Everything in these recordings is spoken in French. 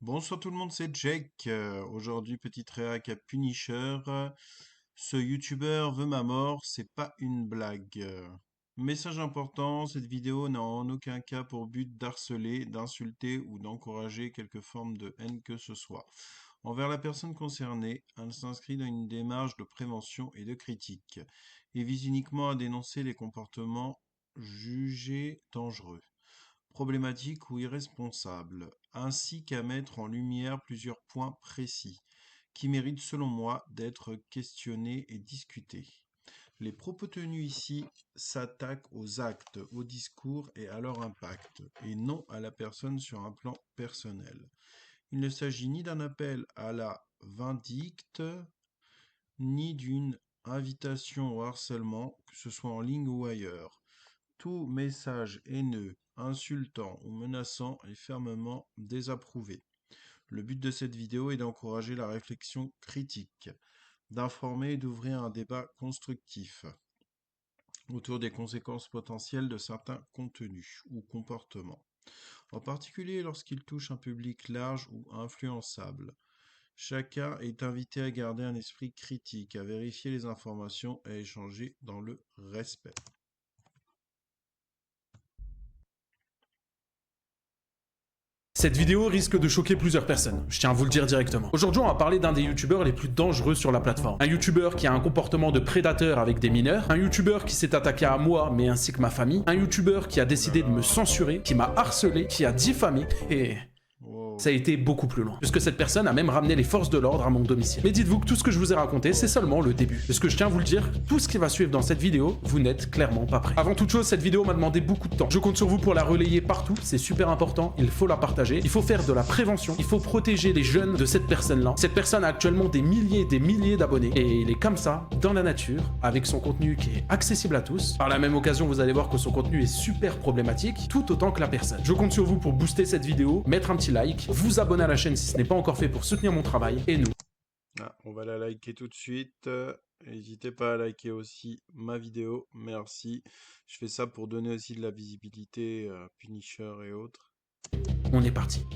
Bonsoir tout le monde, c'est Jake. Aujourd'hui, petite réac à Punisher. Ce youtubeur veut ma mort, c'est pas une blague. Message important, cette vidéo n'a en aucun cas pour but d'harceler, d'insulter ou d'encourager quelque forme de haine que ce soit. Envers la personne concernée, elle s'inscrit dans une démarche de prévention et de critique, et vise uniquement à dénoncer les comportements jugés dangereux, problématique ou irresponsable, ainsi qu'à mettre en lumière plusieurs points précis, qui méritent selon moi d'être questionnés et discutés. Les propos tenus ici s'attaquent aux actes, au discours et à leur impact, et non à la personne sur un plan personnel. Il ne s'agit ni d'un appel à la vindicte, ni d'une invitation au harcèlement, que ce soit en ligne ou ailleurs. Tout message haineux, insultant ou menaçant est fermement désapprouvé. Le but de cette vidéo est d'encourager la réflexion critique, d'informer et d'ouvrir un débat constructif autour des conséquences potentielles de certains contenus ou comportements, en particulier lorsqu'ils touchent un public large ou influençable. Chacun est invité à garder un esprit critique, à vérifier les informations et à échanger dans le respect. Cette vidéo risque de choquer plusieurs personnes, je tiens à vous le dire directement. Aujourd'hui, on va parler d'un des youtubeurs les plus dangereux sur la plateforme. Un youtubeur qui a un comportement de prédateur avec des mineurs, un youtubeur qui s'est attaqué à moi, mais ainsi que ma famille, un youtubeur qui a décidé de me censurer, qui m'a harcelé, qui a diffamé, et ça a été beaucoup plus loin, puisque cette personne a même ramené les forces de l'ordre à mon domicile. Mais dites-vous que tout ce que je vous ai raconté, c'est seulement le début. Parce que je tiens à vous le dire, tout ce qui va suivre dans cette vidéo, vous n'êtes clairement pas prêts. Avant toute chose, cette vidéo m'a demandé beaucoup de temps. Je compte sur vous pour la relayer partout, c'est super important, il faut la partager, il faut faire de la prévention, il faut protéger les jeunes de cette personne-là. Cette personne a actuellement des milliers d'abonnés, et il est comme ça, dans la nature, avec son contenu qui est accessible à tous. Par la même occasion, vous allez voir que son contenu est super problématique, tout autant que la personne. Je compte sur vous pour booster cette vidéo, mettre un petit like, vous abonner à la chaîne si ce n'est pas encore fait pour soutenir mon travail, et nous. On va la liker tout de suite. N'hésitez pas à liker aussi ma vidéo. Merci. Je fais ça pour donner aussi de la visibilité à Punisher et autres. On est parti.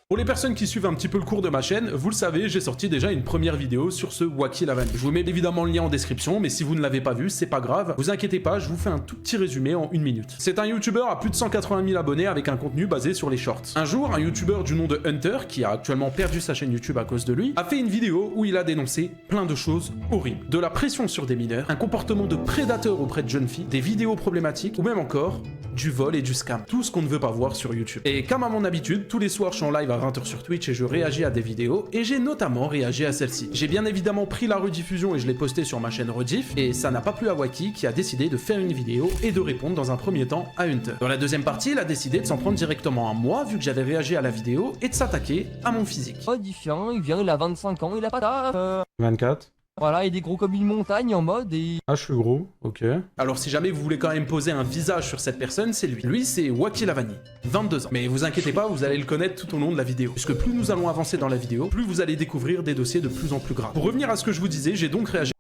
Pour les personnes qui suivent un petit peu le cours de ma chaîne, vous le savez, j'ai sorti déjà une première vidéo sur ce Wacky Lavani. Je vous mets évidemment le lien en description, mais si vous ne l'avez pas vu, c'est pas grave. Vous inquiétez pas, je vous fais un tout petit résumé en 1 minute. C'est un youtubeur à plus de 180 000 abonnés avec un contenu basé sur les shorts. Un jour, un youtubeur du nom de Hunter, qui a actuellement perdu sa chaîne YouTube à cause de lui, a fait une vidéo où il a dénoncé plein de choses horribles. De la pression sur des mineurs, un comportement de prédateur auprès de jeunes filles, des vidéos problématiques, ou même encore du vol et du scam. Tout ce qu'on ne veut pas voir sur YouTube. Et comme à mon habitude, tous les soirs je suis en live à 20h sur Twitch et je réagis à des vidéos, et j'ai notamment réagi à celle-ci. J'ai bien évidemment pris la rediffusion et je l'ai postée sur ma chaîne Rediff, et ça n'a pas plu à Wacky qui a décidé de faire une vidéo et de répondre dans un premier temps à Hunter. Dans la deuxième partie, il a décidé de s'en prendre directement à moi, vu que j'avais réagi à la vidéo, et de s'attaquer à mon physique. Modifiant, il vient, il a 25 ans, il a pas taf. 24. Voilà, il est gros comme une montagne en mode et... Ah, je suis gros, ok. Alors si jamais vous voulez quand même poser un visage sur cette personne, c'est lui. Lui, c'est Wacky Lavani, 22 ans. Mais vous inquiétez pas, vous allez le connaître tout au long de la vidéo. Puisque plus nous allons avancer dans la vidéo, plus vous allez découvrir des dossiers de plus en plus graves. Pour revenir à ce que je vous disais, j'ai donc réagi.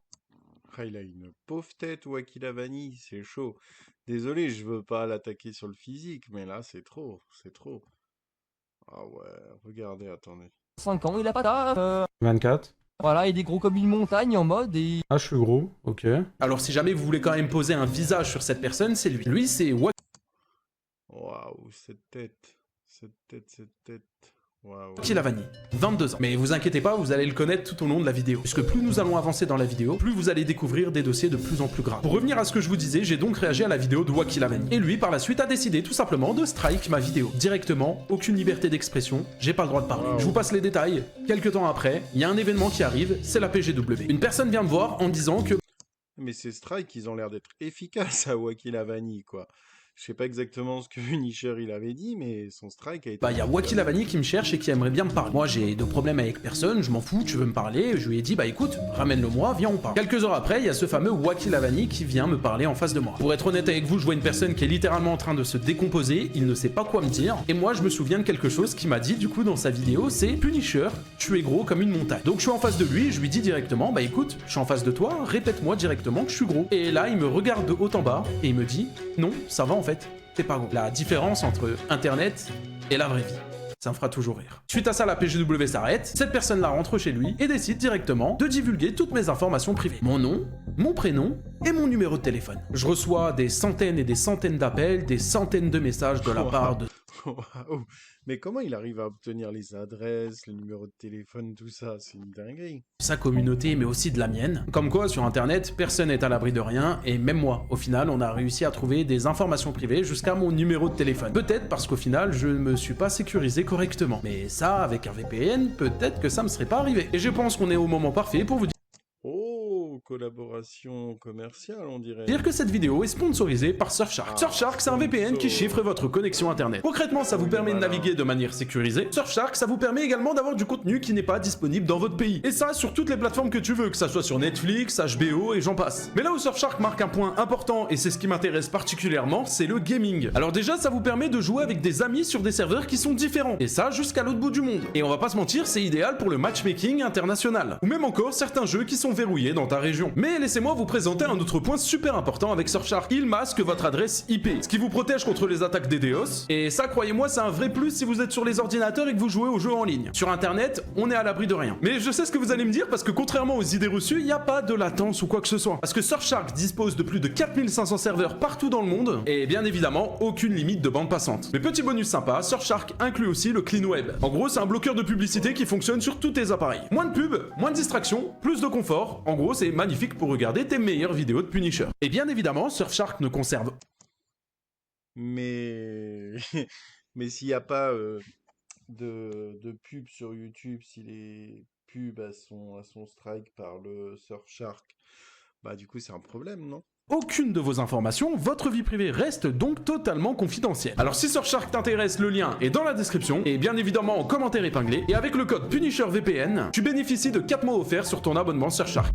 Ah, il a une pauvre tête, Wacky Lavani, c'est chaud. Désolé, je veux pas l'attaquer sur le physique, mais là, c'est trop, c'est trop. Ah ouais, regardez, attendez. 5 ans, il a pas taf. 24. Voilà, il est gros comme une montagne en mode et... Ah, je suis gros, ok. Alors si jamais vous voulez quand même poser un visage sur cette personne, c'est lui. Lui, c'est Wacky Waouh, cette tête, cette tête, cette tête. Waouh. Lavani, 22 ans. Mais vous inquiétez pas, vous allez le connaître tout au long de la vidéo. Puisque plus nous allons avancer dans la vidéo, plus vous allez découvrir des dossiers de plus en plus graves. Pour revenir à ce que je vous disais, j'ai donc réagi à la vidéo de Wacky Lavani. Et lui, par la suite, a décidé tout simplement de strike ma vidéo. Directement, aucune liberté d'expression, j'ai pas le droit de parler. Je vous passe les détails. Quelques temps après, il y a un événement qui arrive, c'est la PGW. Une personne vient me voir en disant que... Mais ces strikes, ils ont l'air d'être efficaces à Wacky Lavani, quoi. Je sais pas exactement ce que Punisher il avait dit, mais son strike a été... Bah, il y a Wacky Lavani qui me cherche et qui aimerait bien me parler. Moi, j'ai de problèmes avec personne, je m'en fous, tu veux me parler? Je lui ai dit, bah écoute, ramène-le moi, viens on parle. Quelques heures après, il y a ce fameux Wacky Lavani qui vient me parler en face de moi. Pour être honnête avec vous, je vois une personne qui est littéralement en train de se décomposer, il ne sait pas quoi me dire, et moi, je me souviens de quelque chose qu'il m'a dit du coup dans sa vidéo, c'est Punisher, tu es gros comme une montagne. Donc je suis en face de lui et je lui dis directement, bah écoute, je suis en face de toi, répète-moi directement que je suis gros. Et là, il me regarde de haut en bas et il me dit, non, ça va en fait. c'est pas gros. La différence entre Internet et la vraie vie. Ça me fera toujours rire. Suite à ça, la PGW s'arrête, cette personne-là rentre chez lui et décide directement de divulguer toutes mes informations privées. Mon nom, mon prénom et mon numéro de téléphone. Je reçois des centaines et des centaines d'appels, des centaines de messages de la part de... Waouh. Mais comment il arrive à obtenir les adresses, le numéro de téléphone, tout ça? C'est une dinguerie. sa communauté, mais aussi de la mienne. Comme quoi, sur Internet, personne n'est à l'abri de rien, et même moi. Au final, on a réussi à trouver des informations privées jusqu'à mon numéro de téléphone. Peut-être parce qu'au final, je ne me suis pas sécurisé correctement. Mais ça, avec un VPN, peut-être que ça me serait pas arrivé. Et je pense qu'on est au moment parfait pour vous Oh, collaboration commerciale, on dirait. dire que cette vidéo est sponsorisée par Surfshark. Ah, Surfshark, c'est un VPN qui chiffre votre connexion internet. Concrètement, ça vous permet de naviguer de manière sécurisée. Surfshark, ça vous permet également d'avoir du contenu qui n'est pas disponible dans votre pays. Et ça, sur toutes les plateformes que tu veux, que ça soit sur Netflix, HBO et j'en passe. Mais là où Surfshark marque un point important, et c'est ce qui m'intéresse particulièrement, c'est le gaming. Alors déjà, ça vous permet de jouer avec des amis sur des serveurs qui sont différents. Et ça, jusqu'à l'autre bout du monde. Et on va pas se mentir, c'est idéal pour le matchmaking international. Ou même encore certains jeux qui sont verrouillés dans ta région. Mais laissez-moi vous présenter un autre point super important avec Surfshark. Il masque votre adresse IP, ce qui vous protège contre les attaques DDoS. Et ça, croyez-moi, c'est un vrai plus si vous êtes sur les ordinateurs et que vous jouez aux jeux en ligne. Sur Internet, on est à l'abri de rien. Mais je sais ce que vous allez me dire parce que contrairement aux idées reçues, il n'y a pas de latence ou quoi que ce soit. Parce que Surfshark dispose de plus de 4500 serveurs partout dans le monde et bien évidemment, aucune limite de bande passante. Mais petit bonus sympa, Surfshark inclut aussi le Clean Web. En gros, c'est un bloqueur de publicité qui fonctionne sur tous tes appareils. Moins de pub, moins de distractions, plus de confort. En gros, c'est magnifique pour regarder tes meilleures vidéos de Punisher. Et bien évidemment, Surfshark ne conserve... Mais mais s'il n'y a pas de pub sur YouTube, si les pubs elles sont strike par le Surfshark, bah du coup c'est un problème, non? aucune de vos informations, votre vie privée reste donc totalement confidentielle. Alors si Surfshark t'intéresse, le lien est dans la description, et bien évidemment en commentaire épinglé, et avec le code PUNISHERVPN, tu bénéficies de 4 mois offerts sur ton abonnement Surfshark.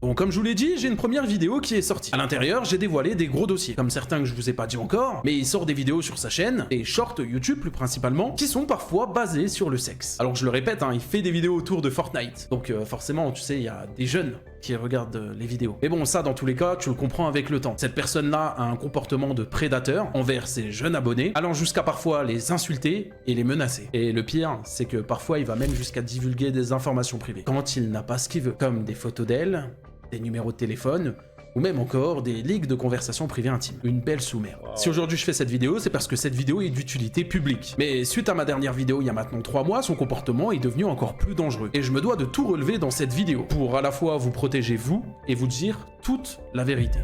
Bon, comme je vous l'ai dit, j'ai une première vidéo qui est sortie. À l'intérieur, j'ai dévoilé des gros dossiers, comme certains que je vous ai pas dit encore, mais il sort des vidéos sur sa chaîne, des shorts YouTube plus principalement, qui sont parfois basés sur le sexe. Alors je le répète, hein, il fait des vidéos autour de Fortnite, donc forcément, tu sais, il y a des jeunes qui regardent les vidéos. Mais bon, ça, dans tous les cas, tu le comprends avec le temps. Cette personne-là a un comportement de prédateur envers ses jeunes abonnés, allant jusqu'à parfois les insulter et les menacer. Et le pire, c'est que parfois, il va même jusqu'à divulguer des informations privées, quand il n'a pas ce qu'il veut, comme des photos d'elle, des numéros de téléphone, ou même encore des leaks de conversations privées intimes. Une belle sous-merde. Wow. Si aujourd'hui je fais cette vidéo, c'est parce que cette vidéo est d'utilité publique. Mais suite à ma dernière vidéo il y a maintenant 3 mois, son comportement est devenu encore plus dangereux. Et je me dois de tout relever dans cette vidéo, pour à la fois vous protéger vous, et vous dire toute la vérité.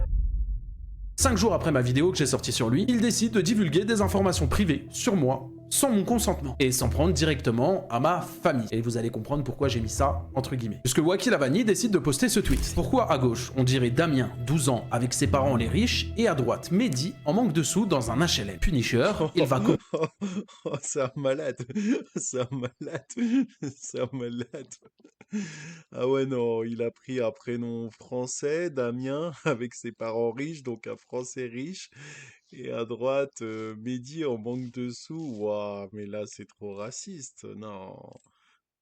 5 jours après ma vidéo que j'ai sortie sur lui, il décide de divulguer des informations privées sur moi, sans mon consentement, et s'en prendre directement à ma famille. Et vous allez comprendre pourquoi j'ai mis ça entre guillemets. Puisque Wacky Lavani décide de poster ce tweet. Pourquoi à gauche, on dirait Damien, 12 ans, avec ses parents les riches, et à droite, Mehdi, en manque de sous dans un HLM. Punisher, il va... Oh, c'est un malade. C'est un malade. C'est un malade. Ah ouais, non, il a pris un prénom français, Damien, avec ses parents riches, donc un français riche. Et à droite, Mehdi en manque de sous. Waouh, mais là, c'est trop raciste. Non.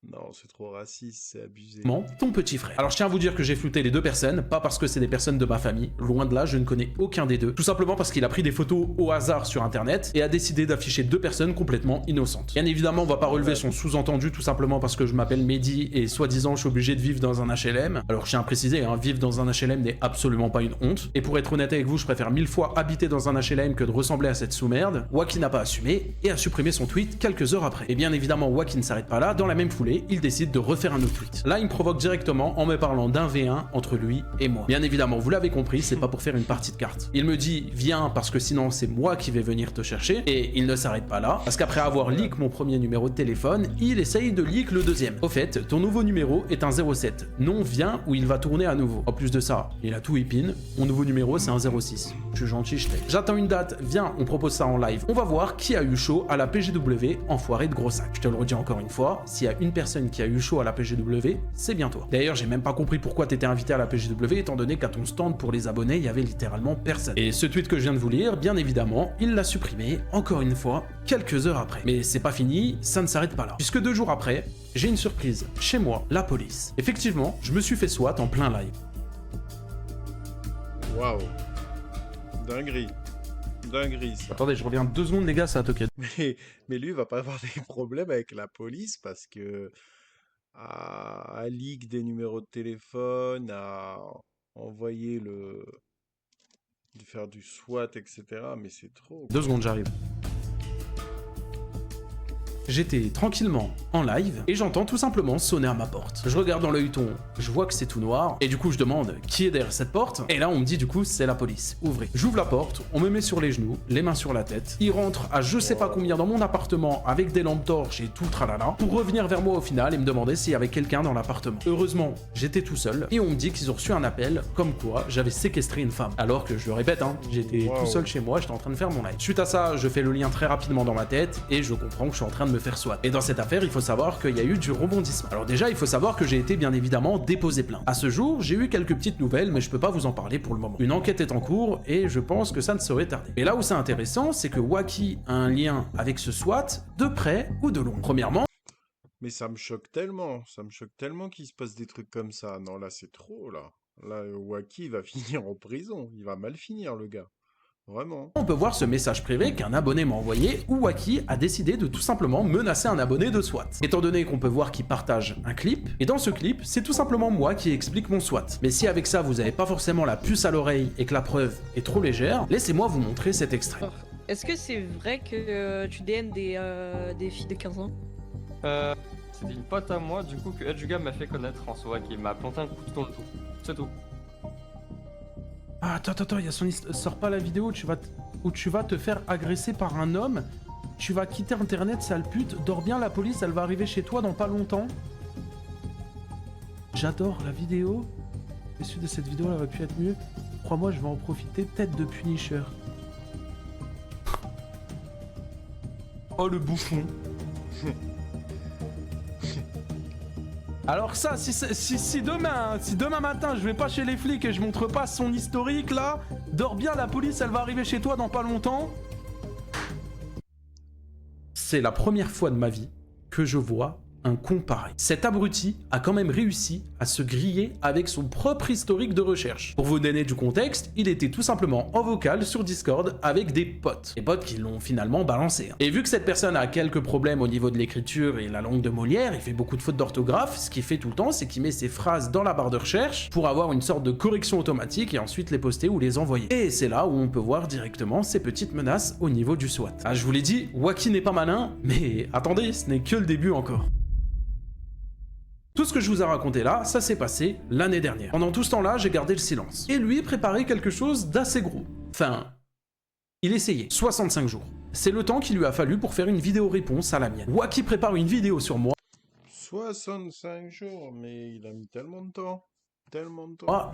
Non, c'est trop raciste, c'est abusé. ton petit frère. Alors je tiens à vous dire que j'ai flouté les deux personnes, pas parce que c'est des personnes de ma famille, loin de là, je ne connais aucun des deux, tout simplement parce qu'il a pris des photos au hasard sur internet et a décidé d'afficher 2 personnes complètement innocentes. Bien évidemment, on va pas relever son sous-entendu tout simplement parce que je m'appelle Mehdi et soi-disant je suis obligé de vivre dans un HLM. Alors je tiens à préciser, hein, vivre dans un HLM n'est absolument pas une honte, et pour être honnête avec vous, je préfère 1000 fois habiter dans un HLM que de ressembler à cette sous-merde. Wacky n'a pas assumé et a supprimé son tweet quelques heures après. Et bien évidemment, Wacky ne s'arrête pas là, dans la même foulée, il décide de refaire un autre tweet. Là, il me provoque directement en me parlant d'un V1 entre lui et moi. Bien évidemment, vous l'avez compris, c'est pas pour faire une partie de cartes. Il me dit, viens parce que sinon c'est moi qui vais venir te chercher, et il ne s'arrête pas là, parce qu'après avoir leak mon premier numéro de téléphone, il essaye de leak le deuxième. Au fait, ton nouveau numéro est un 07. Non, viens ou il va tourner à nouveau. En plus de ça, il a tout épine. Mon nouveau numéro, c'est un 06. Je suis gentil, je t'aide. J'attends une date, viens, on propose ça en live. On va voir qui a eu chaud à la PGW, enfoiré de gros sac. Je te le redis encore une fois, s'il y a une personne qui a eu chaud à la PGW, c'est bien toi. D'ailleurs, j'ai même pas compris pourquoi t'étais invité à la PGW, étant donné qu'à ton stand pour les abonnés, il y avait littéralement personne. Et ce tweet que je viens de vous lire, bien évidemment, il l'a supprimé, encore une fois, quelques heures après. Mais c'est pas fini, ça ne s'arrête pas là. Puisque 2 jours après, j'ai une surprise. Chez moi, la police. Effectivement, je me suis fait SWAT en plein live. Waouh. Dinguerie. dinguerie ça. Attendez, je reviens 2 secondes, les gars, ça a toqué. Mais lui, il va pas avoir des problèmes avec la police parce que à leak des numéros de téléphone, à envoyer de faire du SWAT, etc. Mais c'est trop. 2 secondes, j'arrive. J'étais tranquillement en live et j'entends tout simplement sonner à ma porte. Je regarde dans l'œilleton, je vois que c'est tout noir et du coup je demande qui est derrière cette porte et là on me dit du coup c'est la police. Ouvrez. J'ouvre la porte, on me met sur les genoux, les mains sur la tête. Il rentre à je sais pas combien dans mon appartement avec des lampes torches et tout tralala pour revenir vers moi au final et me demander s'il y avait quelqu'un dans l'appartement. Heureusement, j'étais tout seul et on me dit qu'ils ont reçu un appel comme quoi j'avais séquestré une femme. Alors que je le répète, hein, j'étais tout seul chez moi, j'étais en train de faire mon live. Suite à ça, je fais le lien très rapidement dans ma tête et je comprends que je suis en train de me faire SWAT. Et dans cette affaire, il faut savoir qu'il y a eu du rebondissement. Alors déjà, il faut savoir que j'ai été bien évidemment déposé plainte. À ce jour, j'ai eu quelques petites nouvelles, mais je peux pas vous en parler pour le moment. Une enquête est en cours et je pense que ça ne saurait tarder. Et là où c'est intéressant, c'est que Wacky a un lien avec ce SWAT de près ou de loin. Premièrement, Mais ça me choque tellement qu'il se passe des trucs comme ça. Non, là, c'est trop, là. Là, Wacky va finir en prison. Il va mal finir, le gars. Vraiment. on peut voir ce message privé qu'un abonné m'a envoyé où Wacky a décidé de tout simplement menacer un abonné de SWAT. Étant donné qu'on peut voir qu'il partage un clip, et dans ce clip, c'est tout simplement moi qui explique mon SWAT. Mais si avec ça vous avez pas forcément la puce à l'oreille et que la preuve est trop légère, laissez-moi vous montrer cet extrait. Alors, est-ce que c'est vrai que tu DM des filles de 15 ans? C'est une pote à moi, du coup, que Edjuga m'a fait connaître en soi, qui m'a planté un couteau dans le dos. C'est tout. Ah, attends, il y a son sors pas la vidéo où tu vas te faire agresser par un homme, tu vas quitter internet, sale pute, dors bien, la police, elle va arriver chez toi dans pas longtemps. J'adore la vidéo. L'issue de cette vidéo, elle va pu être mieux. Crois-moi, je vais en profiter, tête de Punisher. Oh, le bouffon. Alors ça, si demain matin je vais pas chez les flics et je montre pas son historique là, dors bien, la police elle va arriver chez toi dans pas longtemps. C'est la première fois de ma vie que je vois un con pareil. Cet abruti a quand même réussi à se griller avec son propre historique de recherche. Pour vous donner du contexte, il était tout simplement en vocal sur Discord avec des potes. Des potes qui l'ont finalement balancé. Et vu que cette personne a quelques problèmes au niveau de l'écriture et la langue de Molière, il fait beaucoup de fautes d'orthographe, ce qu'il fait tout le temps, c'est qu'il met ses phrases dans la barre de recherche pour avoir une sorte de correction automatique et ensuite les poster ou les envoyer. Et c'est là où on peut voir directement ces petites menaces au niveau du SWAT. Ah, je vous l'ai dit, Wacky n'est pas malin, mais attendez, ce n'est que le début encore. Tout ce que je vous ai raconté là, ça s'est passé l'année dernière. Pendant tout ce temps-là, j'ai gardé le silence. Et lui préparait quelque chose d'assez gros. Enfin, il essayait. 65 jours. C'est le temps qu'il lui a fallu pour faire une vidéo réponse à la mienne. Wacky prépare une vidéo sur moi. 65 jours, mais il a mis tellement de temps.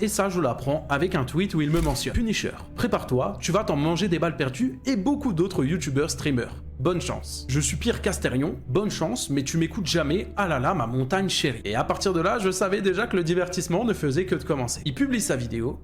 Et ça, je l'apprends avec un tweet où il me mentionne. Punisher, prépare-toi, tu vas t'en manger des balles perdues et beaucoup d'autres youtubeurs streamers. Bonne chance. Je suis Pierre Casterion, bonne chance, mais tu m'écoutes jamais, ah là là, ma montagne chérie. Et à partir de là, je savais déjà que le divertissement ne faisait que de commencer. Il publie sa vidéo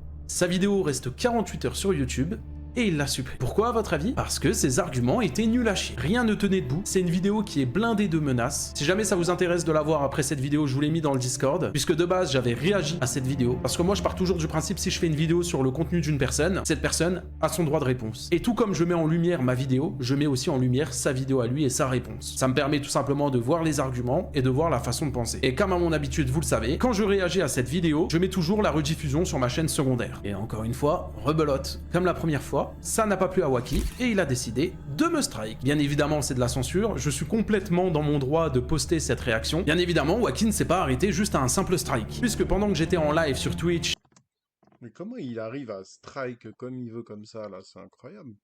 reste 48 heures sur YouTube, et il l'a supprimé. Pourquoi à votre avis? Parce que ses arguments étaient nuls à chier. Rien ne tenait debout. C'est une vidéo qui est blindée de menaces. Si jamais ça vous intéresse de la voir après cette vidéo, je vous l'ai mis dans le Discord, puisque de base j'avais réagi à cette vidéo. Parce que moi je pars toujours du principe, si je fais une vidéo sur le contenu d'une personne, cette personne a son droit de réponse. Et tout comme je mets en lumière ma vidéo, je mets aussi en lumière sa vidéo à lui et sa réponse. Ça me permet tout simplement de voir les arguments et de voir la façon de penser. Et comme à mon habitude, vous le savez, quand je réagis à cette vidéo, je mets toujours la rediffusion sur ma chaîne secondaire. Et encore une fois, rebelote. Comme la première fois, ça n'a pas plu à Wacky et il a décidé de me strike. Bien évidemment, c'est de la censure, je suis complètement dans mon droit de poster cette réaction. Bien évidemment, Wacky ne s'est pas arrêté juste à un simple strike, puisque pendant que j'étais en live sur Twitch... Mais comment il arrive à strike comme il veut comme ça, là? C'est incroyable.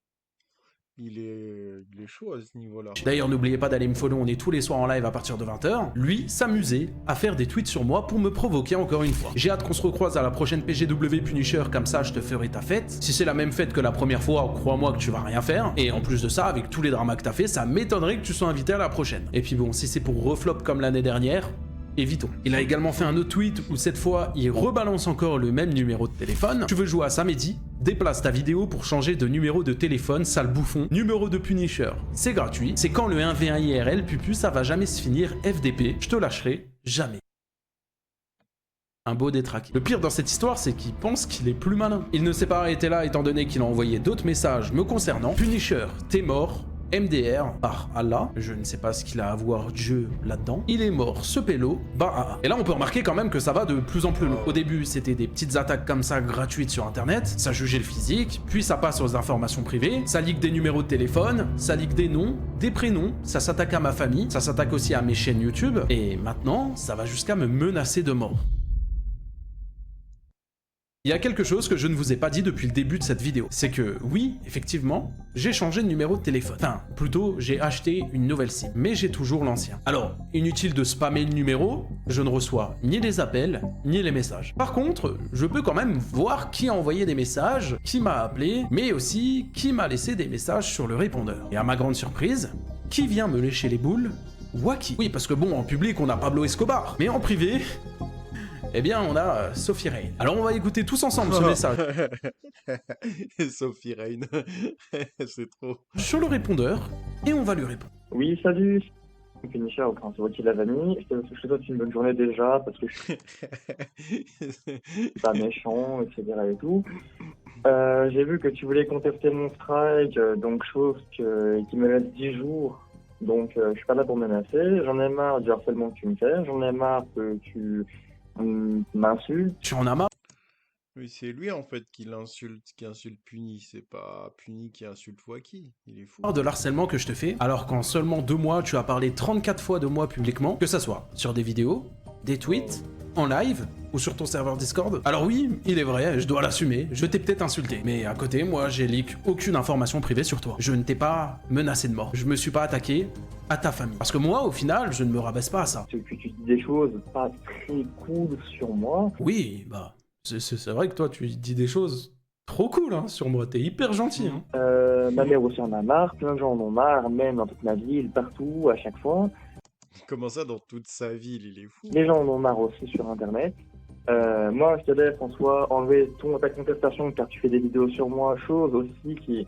Il est chaud à ce niveau-là. D'ailleurs, n'oubliez pas d'aller me follow, on est tous les soirs en live à partir de 20h. Lui s'amusait à faire des tweets sur moi pour me provoquer encore une fois. J'ai hâte qu'on se recroise à la prochaine PGW Punisher, comme ça je te ferai ta fête. Si c'est la même fête que la première fois, crois-moi que tu vas rien faire. Et en plus de ça, avec tous les dramas que t'as fait, ça m'étonnerait que tu sois invité à la prochaine. Et puis bon, si c'est pour reflop comme l'année dernière... évitons. Il a également fait un autre tweet où cette fois, il rebalance encore le même numéro de téléphone. Tu veux jouer à Samedi? Déplace ta vidéo pour changer de numéro de téléphone, sale bouffon. Numéro de Punisher, c'est gratuit. C'est quand le 1v1 IRL, pupu, ça va jamais se finir. FDP, je te lâcherai jamais. un beau détraqué. Le pire dans cette histoire, c'est qu'il pense qu'il est plus malin. Il ne s'est pas arrêté là étant donné qu'il a envoyé d'autres messages me concernant. Punisher, t'es mort. MDR, par Allah, je ne sais pas ce qu'il a à voir Dieu là-dedans. Il est mort, ce pélo, bah. Et là on peut remarquer quand même que ça va de plus en plus loin. Au début c'était des petites attaques comme ça gratuites sur internet, ça jugeait le physique, puis ça passe aux informations privées, ça leak des numéros de téléphone, ça leak des noms, des prénoms, ça s'attaque à ma famille, ça s'attaque aussi à mes chaînes YouTube, et maintenant ça va jusqu'à me menacer de mort. Il y a quelque chose que je ne vous ai pas dit depuis le début de cette vidéo. C'est que, oui, effectivement, j'ai changé de numéro de téléphone. Enfin, plutôt, j'ai acheté une nouvelle SIM. Mais j'ai toujours l'ancien. Alors, inutile de spammer le numéro, je ne reçois ni les appels, ni les messages. Par contre, je peux quand même voir qui a envoyé des messages, qui m'a appelé, mais aussi qui m'a laissé des messages sur le répondeur. Et à ma grande surprise, qui vient me lécher les boules? Wacky. Oui, parce que bon, en public, on a Pablo Escobar. Mais en privé... eh bien, on a Sophie Rain. Alors, on va écouter tous ensemble ce message. Sophie Rain, c'est trop. Sur le répondeur, et on va lui répondre. Oui, salut. Punisher, enfin, c'est Rocky Lavani. Je te souhaite une bonne journée déjà, parce que je suis pas méchant, etc. et tout. J'ai vu que tu voulais contester mon strike, donc chose qui me laisse 10 jours. Donc, je suis pas là pour menacer. J'en ai marre du harcèlement que tu me fais. J'en ai marre que tu m'insultes. Tu en as marre Oui, c'est lui en fait qui insulte Puni, c'est pas Puni qui insulte Wacky, il est fou. de l'harcèlement que je te fais, alors qu'en seulement 2 mois, tu as parlé 34 fois de moi publiquement, que ça soit sur des vidéos, des tweets, en live ou sur ton serveur Discord. Alors oui, il est vrai, je dois l'assumer, je t'ai peut-être insulté. Mais à côté, moi, j'ai leak aucune information privée sur toi. Je ne t'ai pas menacé de mort. Je me suis pas attaqué à ta famille. Parce que moi, au final, je ne me rabaisse pas à ça. Que tu dis des choses pas très cool sur moi. Oui, bah, c'est vrai que toi, tu dis des choses trop cool hein, sur moi. T'es hyper gentil. Hein. Ma mère aussi en a marre, plein de gens en ont marre, même dans toute ma ville, partout, à chaque fois. Comment ça, dans toute sa ville, il est fou. Les gens en ont marre aussi sur internet. Moi, je te laisse, François, enlever ta contestation car tu fais des vidéos sur moi, chose aussi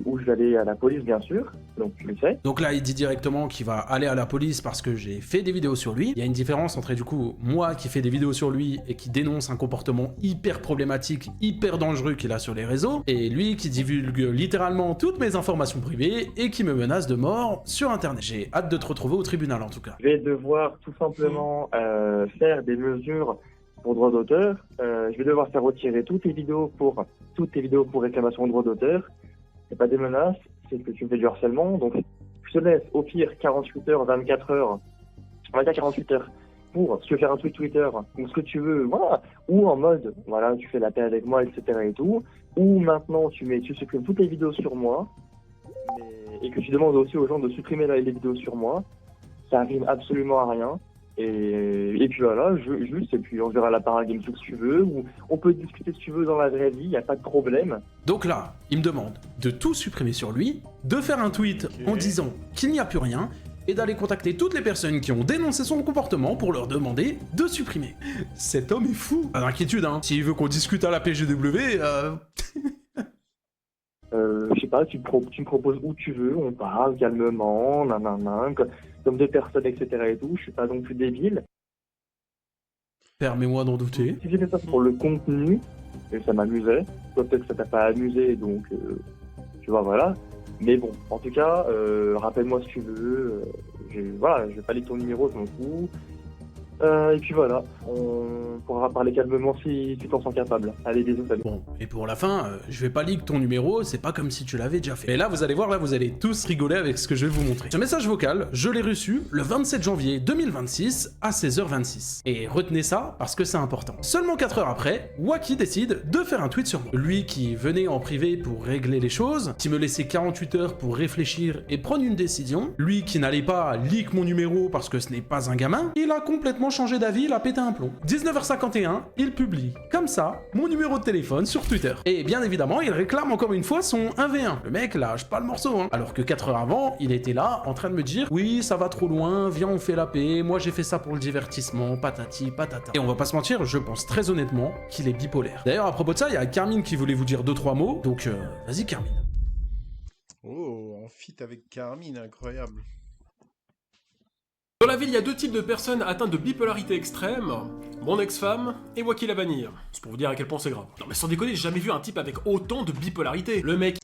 où je vais aller à la police, bien sûr, donc tu le sais. Donc là, il dit directement qu'il va aller à la police parce que j'ai fait des vidéos sur lui. Il y a une différence entre, du coup, moi qui fais des vidéos sur lui et qui dénonce un comportement hyper problématique, hyper dangereux qu'il a sur les réseaux, et lui qui divulgue littéralement toutes mes informations privées et qui me menace de mort sur Internet. J'ai hâte de te retrouver au tribunal, en tout cas. Je vais devoir tout simplement faire des mesures pour droit d'auteur. Je vais devoir faire retirer toutes tes vidéos pour réclamation de droit d'auteur. C'est pas des menaces, c'est que tu me fais du harcèlement. Donc, je te laisse au pire 48 heures, 24 heures, on va dire 48 heures, pour si tu veux faire un tweet Twitter, ou ce que tu veux, voilà. Ou en mode, voilà, tu fais la paix avec moi, etc. et tout. Ou maintenant, tu supprimes toutes les vidéos sur moi, et que tu demandes aussi aux gens de supprimer les vidéos sur moi. Ça rime absolument à rien. Et puis voilà, juste, et puis on verra la paragame si tu veux, ou on peut discuter si tu veux dans la vraie vie, y a pas de problème. Donc là, il me demande de tout supprimer sur lui, de faire un tweet en disant qu'il n'y a plus rien, et d'aller contacter toutes les personnes qui ont dénoncé son comportement pour leur demander de supprimer. Cet homme est fou. Pas d'inquiétude, hein. S'il veut qu'on discute à la PGW, Je sais pas, tu me proposes où tu veux, on parle calmement, nanana, comme deux personnes, etc. et tout, je suis pas non plus débile. permets-moi d'en douter. Si j'ai fait ça pour le contenu, et ça m'amusait, toi peut-être que ça t'a pas amusé, donc tu vois, voilà. Mais bon, en tout cas, rappelle-moi si tu veux, voilà, je vais pas lire ton numéro, je m'en fous. Et puis voilà, on pourra parler calmement si tu t'en sens capable. Allez, bisous, salut. Bon, et pour la fin, je vais pas leak ton numéro, c'est pas comme si tu l'avais déjà fait. Mais là, vous allez voir, là, vous allez tous rigoler avec ce que je vais vous montrer. Ce message vocal, je l'ai reçu le 27 janvier 2026 à 16h26. Et retenez ça, parce que c'est important. Seulement 4 heures après, Wacky décide de faire un tweet sur moi. Lui qui venait en privé pour régler les choses, qui me laissait 48 heures pour réfléchir et prendre une décision, lui qui n'allait pas leak mon numéro parce que ce n'est pas un gamin, il a complètement changé d'avis, il a pété un plomb. 19h51, il publie, comme ça, mon numéro de téléphone sur Twitter. Et bien évidemment, il réclame encore une fois son 1v1. Le mec lâche pas le morceau, hein. Alors que 4 heures avant, il était là, en train de me dire « Oui, ça va trop loin, viens on fait la paix, moi j'ai fait ça pour le divertissement, patati patata. » Et on va pas se mentir, je pense très honnêtement qu'il est bipolaire. D'ailleurs, à propos de ça, il y a Carmine qui voulait vous dire 2-3 mots, donc vas-y Carmine. Oh, en feat avec Carmine, incroyable. Dans la avis, il y a deux types de personnes atteintes de bipolarité extrême. Mon ex-femme et Wacky la vanille. C'est pour vous dire à quel point c'est grave. Non mais sans déconner, j'ai jamais vu un type avec autant de bipolarité. Le mec,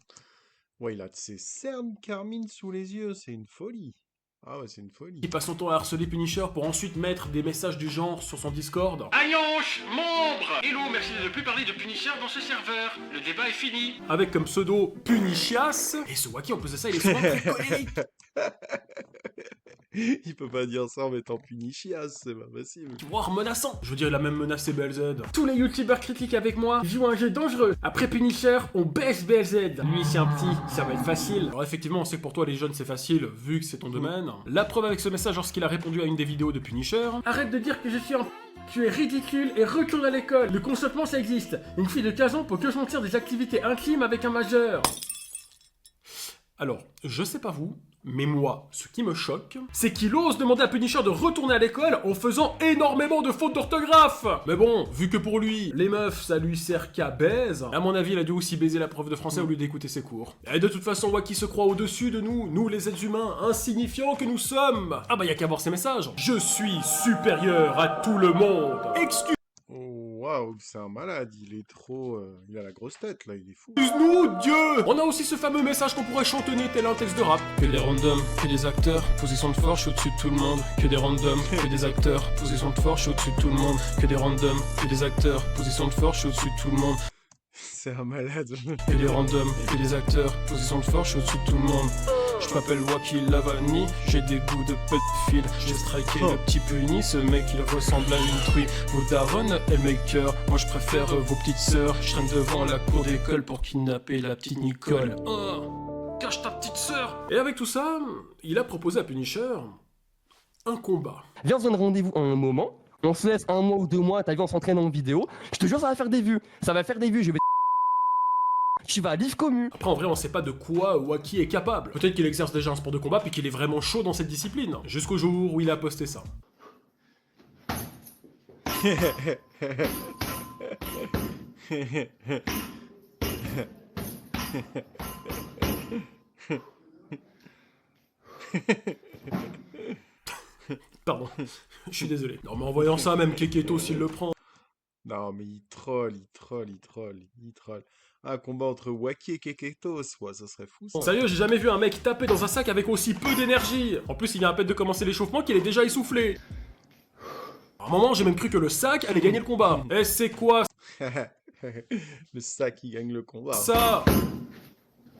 Ouais, il a de ses cernes carmines sous les yeux, c'est une folie. Ah ouais, c'est une folie. il passe son temps à harceler Punisher pour ensuite mettre des messages du genre sur son Discord. Agnonche, membre! Hello, merci de ne plus parler de Punisher dans ce serveur. Le débat est fini. Avec comme pseudo Punichias. Et ce Wacky, en plus de ça, il est souvent très colérique. Il peut pas dire ça en mettant Punichias, c'est pas possible. Voire menaçant. Je veux dire, il a même menacé BLZ. Tous les youtubeurs critiques avec moi jouent un jeu dangereux. Après Punisher, on baisse BLZ. Lui, c'est un petit, ça va être facile. Alors effectivement, on sait que pour toi, les jeunes, c'est facile, vu que c'est ton domaine. La preuve avec ce message lorsqu'il a répondu à une des vidéos de Punisher. Arrête de dire que je suis un... Tu es ridicule et retourne à l'école. Le consentement, ça existe. Une fille de 15 ans peut que sentir des activités intimes avec un majeur. Alors, je sais pas vous, mais moi, ce qui me choque, c'est qu'il ose demander à Punisher de retourner à l'école en faisant énormément de fautes d'orthographe. Mais bon, vu que pour lui, les meufs, ça lui sert qu'à baise, à mon avis, il a dû aussi baiser la prof de français au lieu d'écouter ses cours. Et de toute façon, Wacky se croit au-dessus de nous, nous les êtres humains insignifiants que nous sommes. Ah bah y a qu'à voir ces messages. Je suis supérieur à tout le monde. Oh, waouh, c'est un malade, il est trop... il a la grosse tête, là, il est fou. Excuse-nous, Dieu! On a aussi ce fameux message qu'on pourrait chantonner tel un texte de rap. Que des randoms, que des acteurs, position de force, je suis au-dessus de tout le monde. Que des randoms, que des acteurs, position de force, je suis au-dessus de tout le monde. Que des randoms, que des acteurs, position de force, je suis au-dessus de tout le monde. C'est un malade. Que des randoms, que des acteurs, position de force, je suis au-dessus de tout le monde. Je m'appelle Wacky la vanille, j'ai des goûts de pédophile. J'ai striké le petit puni, ce mec il ressemble à une truie. Vos darons et maker, moi je préfère vos petites sœurs. Je traîne devant la cour d'école pour kidnapper la petite Nicole. Oh, cache ta petite sœur. Et avec tout ça, il a proposé à Punisher un combat. Viens, on se donne rendez-vous à un moment. On se laisse 1 mois ou 2 mois, t'as vu, on s'entraîne en vidéo. Je te jure, ça va faire des vues. Ça va faire des vues, je vais... Tu vas à Live Commu. Après, en vrai, on sait pas de quoi Wacky est capable. Peut-être qu'il exerce déjà un sport de combat puis qu'il est vraiment chaud dans cette discipline. Jusqu'au jour où il a posté ça. Pardon, je suis désolé. Non mais en voyant ça, même Keketo s'il le prend. Non, mais il troll. Un combat entre Wacky et Keketos, ouais, ça serait fou, ça. Sérieux, j'ai jamais vu un mec taper dans un sac avec aussi peu d'énergie. En plus, il vient à peine de commencer l'échauffement qu'il est déjà essoufflé. À un moment, j'ai même cru que le sac allait gagner le combat. Et c'est quoi Le sac qui gagne le combat. ça?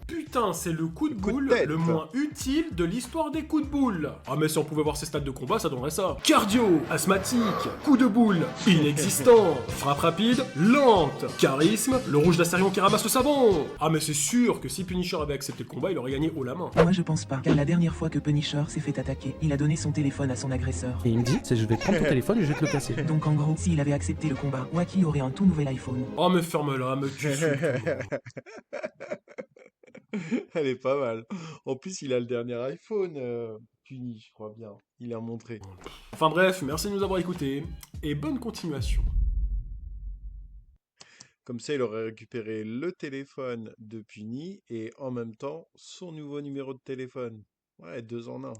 Putain, c'est le coup de boule tête. le moins utile de l'histoire des coups de boule. Ah mais si on pouvait voir ses stats de combat, ça donnerait ça. Cardio, asthmatique, coup de boule, inexistant, frappe rapide, lente, charisme, le rouge d'Astarion qui ramasse le savon. Ah mais c'est sûr que si Punisher avait accepté le combat, il aurait gagné haut la main. Moi je pense pas, car la dernière fois que Punisher s'est fait attaquer, il a donné son téléphone à son agresseur. Et il me dit, c'est je vais prendre ton téléphone et je vais te le casser. Donc en gros, s'il avait accepté le combat, Wacky aurait un tout nouvel iPhone. Oh mais ferme-la, me tu Elle est pas mal. En plus, il a le dernier iPhone, Puni, je crois bien. Il a montré. Enfin bref, merci de nous avoir écoutés, et bonne continuation. Comme ça, il aurait récupéré le téléphone de Puni et en même temps, son nouveau numéro de téléphone. Ouais, 2 en 1.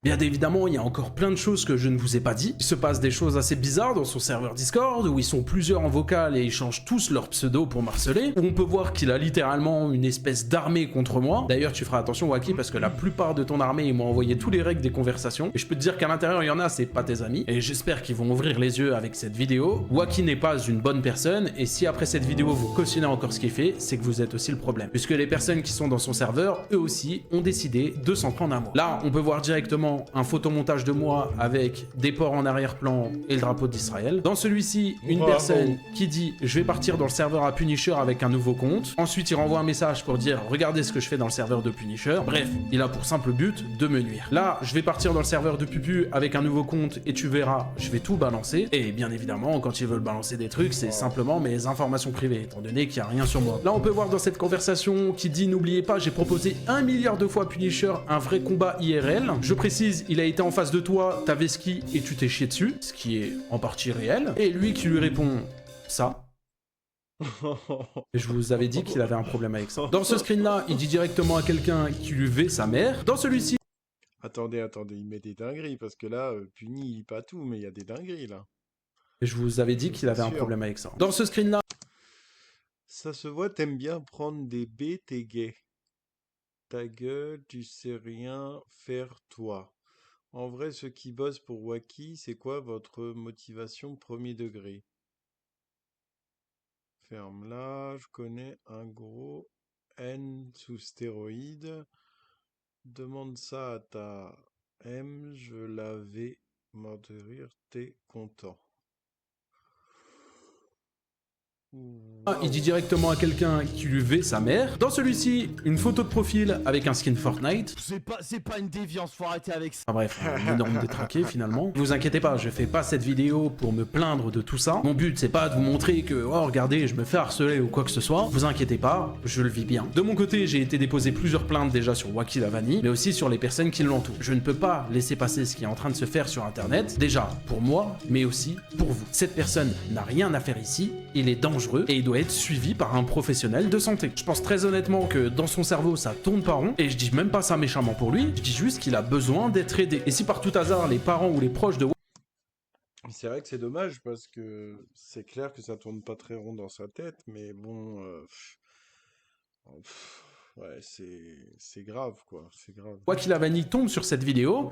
Bien évidemment, il y a encore plein de choses que je ne vous ai pas dit. Il se passe des choses assez bizarres dans son serveur Discord, où ils sont plusieurs en vocal et ils changent tous leur pseudo pour marceler, où on peut voir qu'il a littéralement une espèce d'armée contre moi. D'ailleurs, tu feras attention, Wacky, parce que la plupart de ton armée, ils m'ont envoyé tous les règles des conversations, et je peux te dire qu'à l'intérieur, il y en a, c'est pas tes amis, et j'espère qu'ils vont ouvrir les yeux avec cette vidéo. Wacky n'est pas une bonne personne, et si après cette vidéo, vous cautionnez encore ce qu'il fait, c'est que vous êtes aussi le problème. Puisque les personnes qui sont dans son serveur, eux aussi, ont décidé de s'en prendre à moi. Là, on peut voir directement un photomontage de moi avec des porcs en arrière-plan et le drapeau d'Israël. Dans celui-ci, une personne qui dit « Je vais partir dans le serveur à Punisher avec un nouveau compte ». Ensuite, il renvoie un message pour dire « Regardez ce que je fais dans le serveur de Punisher ». Bref, il a pour simple but de me nuire. Là, je vais partir dans le serveur de Pupu avec un nouveau compte et tu verras, je vais tout balancer. Et bien évidemment, quand ils veulent balancer des trucs, c'est simplement mes informations privées, étant donné qu'il n'y a rien sur moi. Là, on peut voir dans cette conversation qui dit « N'oubliez pas, j'ai proposé 1 milliard de fois à Punisher un vrai combat IRL ». Je précise, il a été en face de toi, t'avais ski et tu t'es chié dessus, ce qui est en partie réel. Et lui qui lui répond ça. Et je vous avais dit qu'il avait un problème avec ça. Dans ce screen là, il dit directement à quelqu'un qui lui veut sa mère. Dans celui-ci, Attendez, il met des dingueries, parce que là, Puni, il lit pas tout, mais il y a des dingueries, là. Et je vous avais Je dit vous qu'il avait un assure. problème avec ça. Dans ce screen-là, Ça se voit, t'aimes bien prendre des B, t'es gay. Ta gueule, tu sais rien faire, toi. En vrai, ceux qui bossent pour Wacky, c'est quoi votre motivation premier degré? Ferme là, je connais un gros N sous stéroïde. Demande ça à ta M, je l'avais mort de rire, t'es content. il dit directement à quelqu'un qui lui veut sa mère. Dans celui-ci, une photo de profil avec un skin Fortnite. C'est pas une déviance, faut arrêter avec ça. Enfin bref, un énorme détraqué finalement. Vous inquiétez pas, je fais pas cette vidéo pour me plaindre de tout ça. Mon but c'est pas de vous montrer que, oh regardez, je me fais harceler ou quoi que ce soit. Vous inquiétez pas, je le vis bien. De mon côté, j'ai été déposer plusieurs plaintes déjà sur Wacky la Vanille, mais aussi sur les personnes qui l'entourent. Je ne peux pas laisser passer ce qui est en train de se faire sur internet, déjà pour moi, mais aussi pour vous. Cette personne n'a rien à faire ici, il est dangereux et il doit être suivi par un professionnel de santé. Je pense très honnêtement que dans son cerveau ça tourne pas rond, et je dis même pas ça méchamment pour lui, je dis juste qu'il a besoin d'être aidé. Et si par tout hasard les parents ou les proches de C'est vrai que c'est dommage parce que c'est clair que ça tourne pas très rond dans sa tête, mais bon, ouais, c'est grave quoi, c'est grave. Wacky la Vanille tombe sur cette vidéo,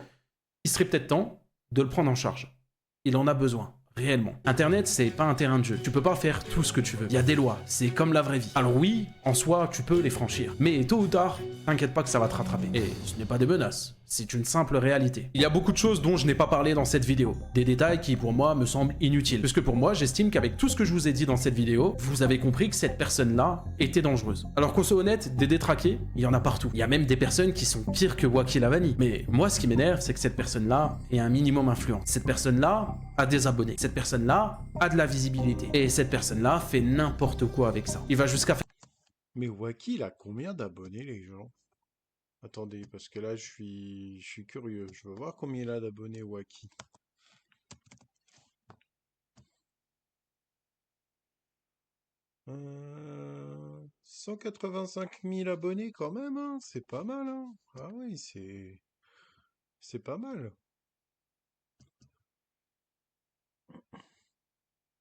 il serait peut-être temps de le prendre en charge. Il en a besoin. Réellement. Internet, c'est pas un terrain de jeu. Tu peux pas faire tout ce que tu veux. Il y a des lois. C'est comme la vraie vie. Alors oui, en soi, tu peux les franchir. Mais tôt ou tard, t'inquiète pas que ça va te rattraper. Et ce n'est pas des menaces. C'est une simple réalité. Il y a beaucoup de choses dont je n'ai pas parlé dans cette vidéo. Des détails qui, pour moi, me semblent inutiles. Parce que pour moi, j'estime qu'avec tout ce que je vous ai dit dans cette vidéo, vous avez compris que cette personne-là était dangereuse. Alors qu'on soit honnête, des détraqués, il y en a partout. Il y a même des personnes qui sont pires que Wacky la Vanille. Mais moi, ce qui m'énerve, c'est que cette personne-là est un minimum influente. Cette personne-là a des abonnés. Cette personne-là a de la visibilité. Et cette personne-là fait n'importe quoi avec ça. Il va jusqu'à faire... Mais Wacky, il a combien d'abonnés, les gens? Attendez, parce que là, je suis curieux. Je veux voir combien il a d'abonnés, Wacky. 185 000 abonnés quand même, hein. C'est pas mal, hein. Ah oui, c'est pas mal.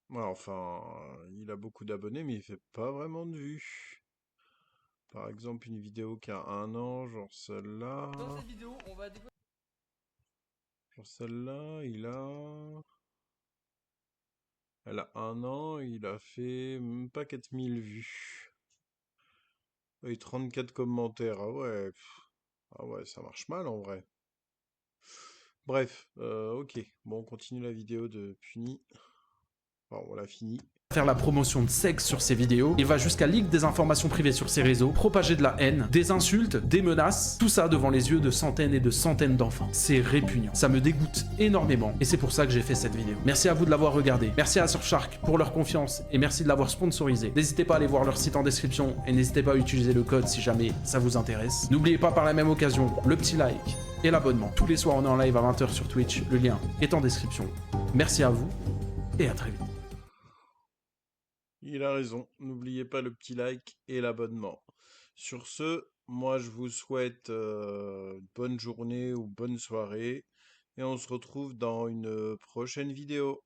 Ouais, enfin, il a beaucoup d'abonnés, mais il fait pas vraiment de vues. Par exemple, une vidéo qui a 1 an, genre celle-là. Dans cette vidéo, on va Genre celle-là, elle a 1 an, il a fait même pas 4000 vues. Et 34 commentaires, ah ouais. Ah ouais, ça marche mal en vrai. Bref, ok. Bon, on continue la vidéo de Puni. Bon, on l'a fini. Faire la promotion de sexe sur ses vidéos, il va jusqu'à leak des informations privées sur ses réseaux, propager de la haine, des insultes, des menaces, tout ça devant les yeux de centaines et de centaines d'enfants. C'est répugnant, ça me dégoûte énormément, et c'est pour ça que j'ai fait cette vidéo. Merci à vous de l'avoir regardé, merci à Surfshark pour leur confiance, et merci de l'avoir sponsorisé. N'hésitez pas à aller voir leur site en description, et n'hésitez pas à utiliser le code si jamais ça vous intéresse. N'oubliez pas par la même occasion, le petit like et l'abonnement. Tous les soirs on est en live à 20 h sur Twitch, le lien est en description. Merci à vous, et à très vite. Il a raison, n'oubliez pas le petit like et l'abonnement. Sur ce, moi je vous souhaite bonne journée ou bonne soirée et on se retrouve dans une prochaine vidéo.